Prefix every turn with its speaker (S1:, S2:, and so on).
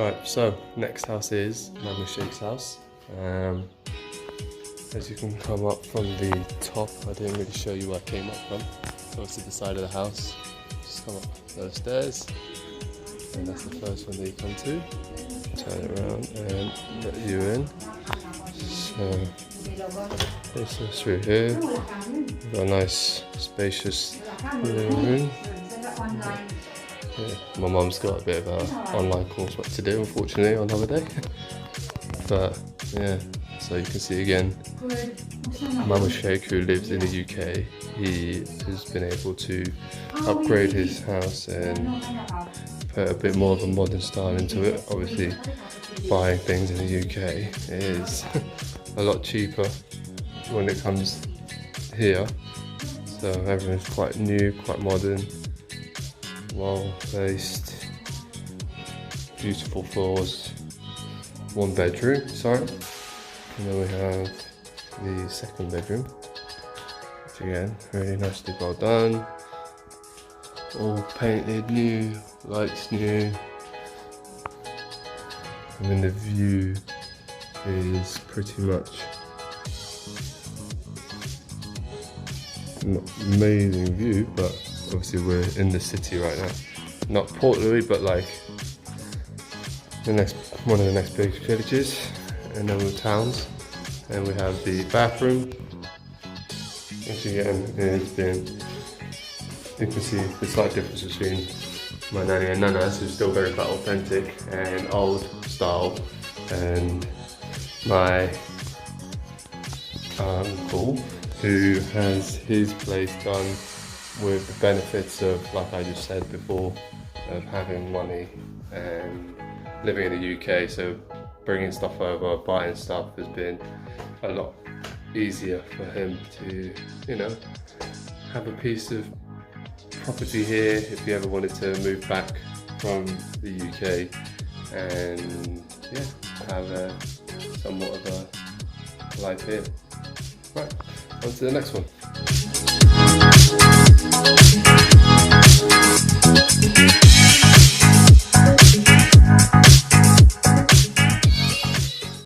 S1: Alright, so next house is Mama Sheik's house. As you can come up from the top, I didn't really show you where I came up from. So it's to the side of the house. Just come up those stairs, and that's the first one that you come to. Turn it around and let you in. So this is through here. We've got a nice spacious living room. Yeah, my mum's got a bit of an online course what to do, unfortunately, on holiday. But yeah, so you can see again, Mama Sheik, who lives in the UK, he has been able to upgrade his house and put a bit more of a modern style into it. Obviously, buying things in the UK is a lot cheaper when it comes here. So everything's quite new, quite modern. Well placed, beautiful floors, one bedroom, sorry. And then we have the second bedroom, which again, really nicely well done. All painted new, lights new. And then the view is pretty much not amazing view, but obviously we're in the city right now. Not Port Louis, but like one of the next big villages, and then with towns. And we have the bathroom, which again has been, you can see the slight difference between my nanny and Nana's, who's still very quite authentic and old style, and my uncle, who has his place done with the benefits of, like I just said before, of having money and living in the UK. So bringing stuff over, buying stuff has been a lot easier for him to, you know, have a piece of property here if he ever wanted to move back from the UK and yeah, have a somewhat of a life here. Right, on to the next one.